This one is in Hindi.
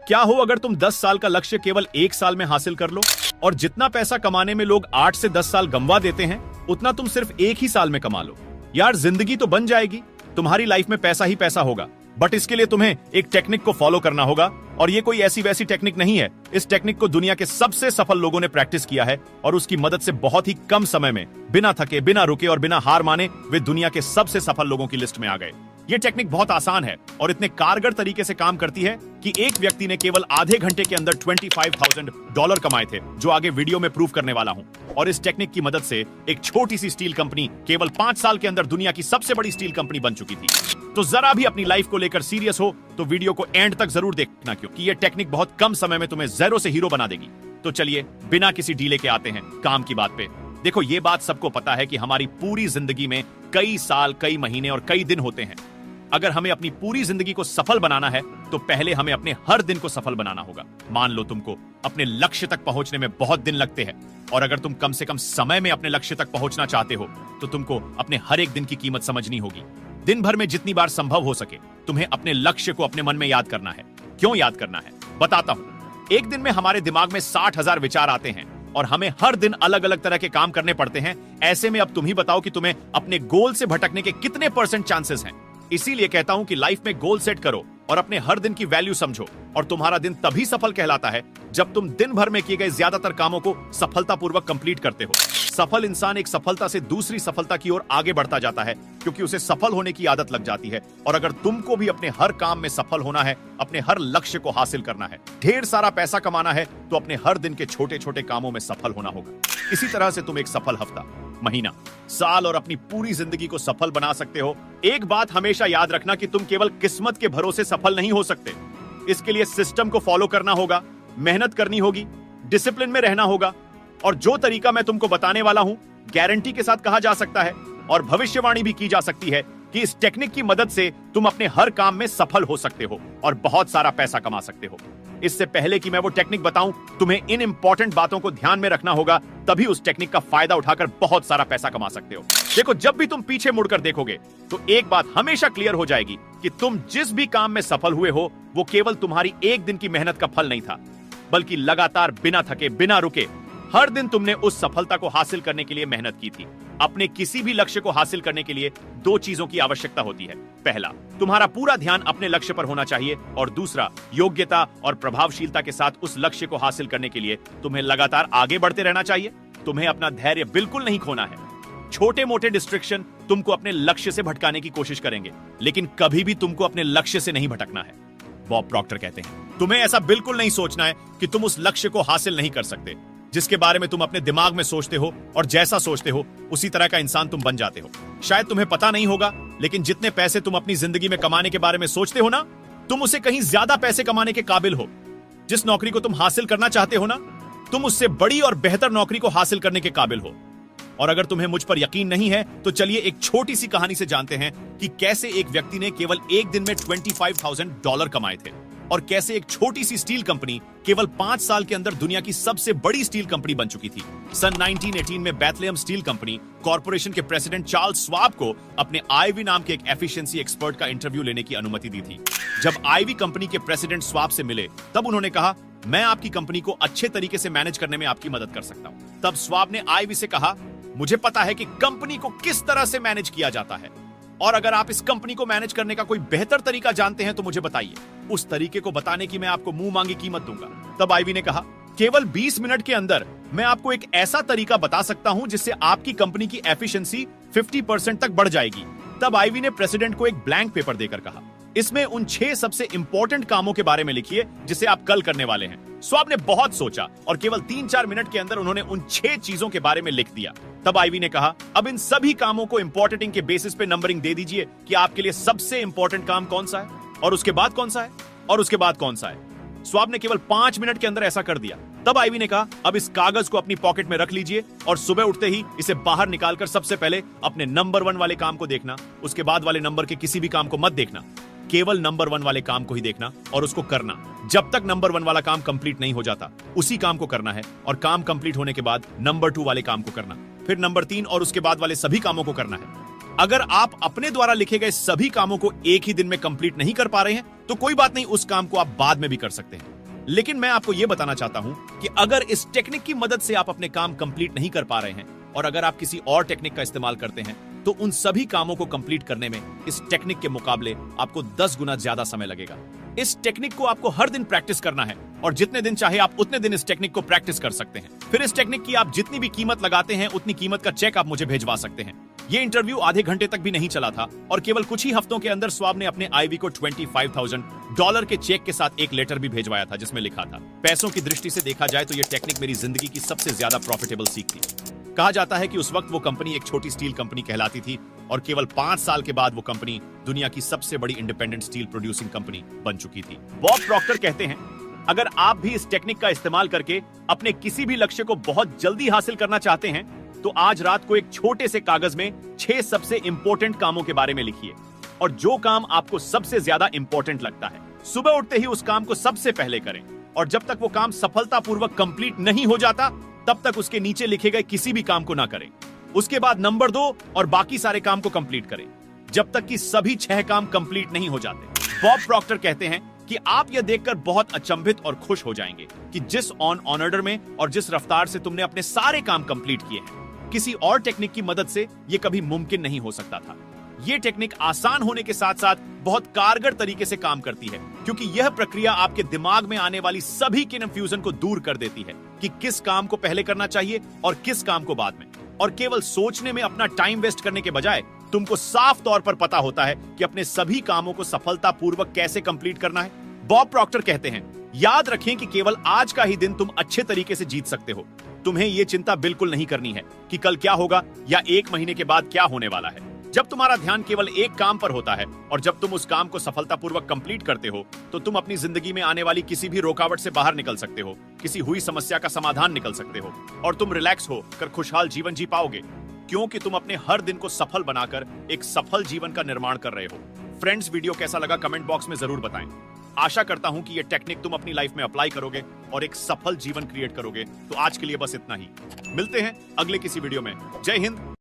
क्या हो अगर तुम 10 साल का लक्ष्य केवल 1 साल में हासिल कर लो? और जितना पैसा कमाने में लोग 8 से 10 साल गंवा देते हैं, उतना तुम सिर्फ 1 ही साल में कमा लो। यार, जिंदगी तो बन जाएगी, तुम्हारी लाइफ में पैसा ही पैसा होगा। बट इसके लिए तुम्हें एक टेक्निक को फॉलो करना होगा, और ये कोई ऐसी वैसी टेक्निक नहीं है। इस टेक्निक को दुनिया के सबसे सफल लोगों ने प्रैक्टिस किया है, और उसकी मदद से बहुत ही कम समय में, बिना थके, बिना रुके और बिना हार माने, वे दुनिया के सबसे सफल लोगों की लिस्ट में आ गए। ये टेक्निक बहुत आसान है और इतने कारगर तरीके से काम करती है कि एक व्यक्ति ने केवल आधे घंटे के अंदर $25,000 कमाए थे, जो आगे वीडियो में प्रूव करने वाला हूं। और इस टेक्निक की मदद से एक छोटी सी स्टील कंपनी केवल 5 साल के अंदर दुनिया की सबसे बड़ी स्टील कंपनी बन चुकी थी। तो जरा भी अपनी लाइफ को लेकर सीरियस हो तो वीडियो को एंड तक जरूर देखना, क्योंकि ये टेक्निक बहुत कम समय में तुम्हें जीरो से हीरो बना देगी। तो चलिए बिना किसी डीले के आते हैं काम की बात पे। देखो, ये बात सबको पता है कि हमारी पूरी जिंदगी में कई साल, कई महीने और कई दिन होते हैं। अगर हमें अपनी पूरी जिंदगी को सफल बनाना है तो पहले हमें अपने हर दिन को सफल बनाना होगा। मान लो तुमको अपने लक्ष्य तक पहुंचने में बहुत दिन लगते हैं, और अगर तुम कम से कम समय में अपने लक्ष्य तक पहुंचना चाहते हो तो तुमको अपने हर एक दिन की कीमत समझनी होगी। दिन भर में जितनी बार संभव हो सके तुम्हें अपने लक्ष्य को अपने मन में याद करना है। क्यों याद करना है, बताता हूं। एक दिन में हमारे दिमाग में 60,000 विचार आते हैं, और हमें हर दिन अलग अलग तरह के काम करने पड़ते हैं। ऐसे में अब तुम ही बताओ कि तुम्हें अपने गोल से भटकने के कितने % चांसेस हैं। इसीलिए कहता हूं कि लाइफ में गोल सेट करो और अपने हर दिन की वैल्यू समझो, और तुम्हारा दिन तभी सफल कहलाता है जब तुम दिन भर में किए गए ज्यादातर कामों को सफलतापूर्वक कंप्लीट करते हो। सफल इंसान एक सफलता से दूसरी सफलता की ओर आगे बढ़ता जाता है, क्योंकि उसे सफल होने की आदत लग जाती है। और अगर तुमको भी अपने हर काम में सफल होना है, अपने हर लक्ष्य को हासिल करना है, ढेर सारा पैसा कमाना है, तो अपने हर दिन के छोटे छोटे कामों में सफल होना होगा। इसी तरह से तुम एक सफल हफ्ता, महीना, साल और अपनी पूरी जिंदगी को सफल बना सकते हो। एक बात हमेशा याद रखना कि तुम केवल किस्मत के भरोसे सफल नहीं हो सकते। इसके लिए सिस्टम को फॉलो करना होगा, मेहनत करनी होगी, डिसिप्लिन में रहना होगा, और जो तरीका मैं तुमको बताने वाला हूं, गारंटी के साथ कहा जा सकता है और भविष्यवाणी भी की जा सकती है कि इस टेक्निक की मदद से तुम अपने हर काम में सफल हो सकते हो और बहुत सारा पैसा कमा सकते हो। इससे पहले कि मैं वो टेक्निक बताऊं, तुम्हें इन इंपॉर्टेंट बातों को ध्यान में रखना होगा, तभी उस टेक्निक का फायदा उठाकर बहुत सारा पैसा कमा सकते हो। देखो, जब भी तुम पीछे मुड़कर देखोगे तो एक बात हमेशा क्लियर हो जाएगी कि तुम जिस भी काम में सफल हुए हो, वो केवल तुम्हारी एक दिन की मेहनत का फल नहीं था, बल्कि लगातार, बिना थके, बिना रुके, हर दिन तुमने उस सफलता को हासिल करने के लिए मेहनत की थी। अपने किसी भी लक्ष्य को हासिल करने के लिए 2 चीजों की आवश्यकता होती है। पहला, तुम्हारा पूरा ध्यान अपने लक्ष्य पर होना चाहिए, और दूसरा, योग्यता और प्रभावशीलता के साथ उस लक्ष्य को हासिल करने के लिए तुम्हें लगातार आगे बढ़ते रहना चाहिए। तुम्हें अपना धैर्य बिल्कुल नहीं खोना है। छोटे मोटे डिस्ट्रैक्शन तुमको अपने लक्ष्य से भटकाने की कोशिश करेंगे, लेकिन कभी भी तुमको अपने लक्ष्य से नहीं भटकना है। बॉब प्रॉक्टर कहते हैं, तुम्हें ऐसा बिल्कुल नहीं सोचना है कि तुम उस लक्ष्य को हासिल नहीं कर सकते। जिसके बारे में तुम अपने दिमाग में सोचते हो और जैसा सोचते हो उसी तरह का इंसान तुम बन जाते हो। शायद तुम्हें पता नहीं होगा, लेकिन जितने पैसे तुम अपनी जिंदगी में कमाने के बारे में सोचते हो ना, तुम उससे कहीं ज्यादा पैसे कमाने के काबिल हो। जिस नौकरी को तुम हासिल करना चाहते हो ना, तुम उससे बड़ी और बेहतर नौकरी को हासिल करने के काबिल हो। और अगर तुम्हें मुझ पर यकीन नहीं है तो चलिए एक छोटी सी कहानी से जानते हैं कि कैसे एक व्यक्ति ने केवल एक दिन में $25,000 कमाए थे, और कैसे एक छोटी सी स्टील कंपनी केवल 5 साल के अंदर दुनिया की सबसे बड़ी स्टील कंपनी बन चुकी थी। सन 1918 में बेथलेहम स्टील कंपनी कॉर्पोरेशन के प्रेसिडेंट चार्ल्स स्वाब को अपने आईवी नाम के एक एफिशिएंसी एक्सपर्ट का इंटरव्यू लेने की अनुमति दी थी। जब आईवी कंपनी के प्रेसिडेंट स्वाब से मिले, तब उन्होंने कहा, मैं आपकी कंपनी को अच्छे तरीके से मैनेज करने में आपकी मदद कर सकता हूं। तब स्वाब ने आईवी से कहा, मुझे पता है कि कंपनी को किस तरह से मैनेज किया जाता है, और अगर आप इस कंपनी को मैनेज करने का कोई बेहतर तरीका जानते हैं तो मुझे बताइए। उस तरीके को बताने की मैं आपको मुंह मांगी कीमत दूंगा। तब आईवी ने कहा, केवल 20 मिनट के अंदर मैं आपको एक ऐसा तरीका बता सकता हूं जिससे आपकी कंपनी की एफिशिएंसी 50% तक बढ़ जाएगी। तब आईवी ने प्रेसिडेंट को एक ब्लैंक पेपर देकर कहा, इसमें उन 6 सबसे इंपॉर्टेंट कामों के बारे में लिखिए जिसे आप कल करने वाले हैं। स्वाब ने बहुत सोचा और केवल 3-4 मिनट के अंदर उन्होंने उन 6 चीजों के बारे में लिख दिया। तब आईवी ने कहा, अब इन सभी कामों को इंपॉर्टेंट के बेसिस पे नंबरिंग दे दीजिए कि आपके लिए सबसे इंपॉर्टेंट काम कौन सा है, और उसके बाद कौन सा है, और उसके बाद कौन सा है। स्वाब ने केवल 5 मिनट के अंदर ऐसा कर दिया। तब आईवी ने कहा, अब इस कागज को अपनी पॉकेट में रख लीजिए और सुबह उठते ही इसे बाहर निकालकर सबसे पहले अपने नंबर 1 वाले काम को देखना, उसके बाद वाले नंबर के किसी भी काम को मत देखना, केवल नंबर 1 वाले काम को ही देखना और उसको करना। जब तक नंबर 1 वाला काम कंप्लीट नहीं हो जाता, उसी काम को करना है, और काम कंप्लीट होने के बाद नंबर 2 वाले काम को करना, फिर नंबर 3 और उसके बाद वाले सभी कामों को करना है। अगर आप अपने द्वारा लिखे गए सभी कामों को एक ही दिन में कंप्लीट नहीं कर पा रहे हैं तो कोई बात नहीं, उस काम को आप बाद में भी कर सकते हैं। लेकिन मैं आपको यह बताना चाहता हूं कि अगर इस टेक्निक की मदद से आप अपने काम कंप्लीट नहीं कर पा रहे हैं और अगर आप किसी और टेक्निक का इस्तेमाल करते हैं तो उन सभी कामों को कंप्लीट करने में इस टेक्निक के मुकाबले आपको 10 गुना ज्यादा समय लगेगा। इस टेक्निक को आपको हर दिन प्रैक्टिस करना है और जितने दिन चाहे आप उतने दिन इस टेक्निक को प्रैक्टिस कर सकते हैं। फिर इस टेक्निक की आप जितनी भी कीमत लगाते हैं उतनी कीमत का चेक आप मुझे भेजवा सकते हैं। ये इंटरव्यू आधे घंटे तक भी नहीं चला था और केवल कुछ ही हफ्तों के अंदर स्वाब ने अपने आईवी को $25,000 के चेक के साथ एक लेटर भी भेजवाया था जिसमें लिखा था, पैसों की दृष्टि से देखा जाए तो यह टेक्निक मेरी जिंदगी की सबसे ज्यादा प्रॉफिटेबल सीख थी। कहा जाता है कि उस वक्त वो कंपनी एक छोटी स्टील कंपनी कहलाती थी और केवल 5 साल के बाद वो कंपनी दुनिया की सबसे बड़ी इंडिपेंडेंट स्टील प्रोड्यूसिंग कंपनी बन चुकी थी। बॉब प्रॉक्टर कहते हैं, अगर आप भी इस टेक्निक का इस्तेमाल करके अपने किसी भी लक्ष्य को बहुत जल्दी हासिल करना चाहते हैं तो आज रात को एक छोटे से कागज में 6 सबसे इंपॉर्टेंट कामों के बारे में लिखिए और जो काम आपको सबसे ज्यादा इंपॉर्टेंट लगता है सुबह उठते ही उस काम को सबसे पहले करें और जब तक वो काम सफलतापूर्वक कंप्लीट नहीं हो जाता तब तक उसके नीचे लिखे गए किसी भी काम को ना करें। उसके बाद नंबर 2 और बाकी सारे काम को कंप्लीट करें जब तक कि सभी 6 काम कंप्लीट नहीं हो जाते। बॉब प्रॉक्टर कहते हैं कि आप यह देखकर बहुत अचंभित और खुश हो जाएंगे कि जिस ऑन ऑर्डर में और जिस रफ्तार से तुमने अपने सारे काम कंप्लीट किए हैं किसी और टेक्निक की मदद से यह कभी मुमकिन नहीं हो सकता था। यह टेक्निक आसान होने के साथ साथ बहुत कारगर तरीके से काम करती है क्योंकि यह प्रक्रिया आपके दिमाग में आने वाली सभी कन्फ्यूजन को दूर कर देती है कि किस काम को पहले करना चाहिए और किस काम को बाद में, और केवल सोचने में अपना टाइम वेस्ट करने के बजाय तुमको साफ तौर पर पता होता है कि अपने सभी कामों को सफलतापूर्वक कैसे कंप्लीट करना है। बॉब प्रॉक्टर कहते हैं, याद रखें कि केवल आज का ही दिन तुम अच्छे तरीके से जीत सकते हो। तुम्हें यह चिंता बिल्कुल नहीं करनी है कि कल क्या होगा या 1 महीने के बाद क्या होने वाला है। जब तुम्हारा ध्यान केवल एक काम पर होता है और जब तुम उस काम को सफलतापूर्वक कंप्लीट करते हो तो तुम अपनी जिंदगी में आने वाली किसी भी रुकावट से बाहर निकल सकते हो, किसी हुई समस्या का समाधान निकल सकते हो और तुम रिलैक्स हो कर खुशहाल जीवन जी पाओगे क्योंकि तुम अपने हर दिन को सफल बनाकर एक सफल जीवन का निर्माण कर रहे हो। फ्रेंड्स, वीडियो कैसा लगा कमेंट बॉक्स में जरूर बताएं। आशा करता हूं कि यह टेक्निक तुम अपनी लाइफ में अप्लाई करोगे और एक सफल जीवन क्रिएट करोगे। तो आज के लिए बस इतना ही, मिलते हैं अगले किसी वीडियो में। जय हिंद।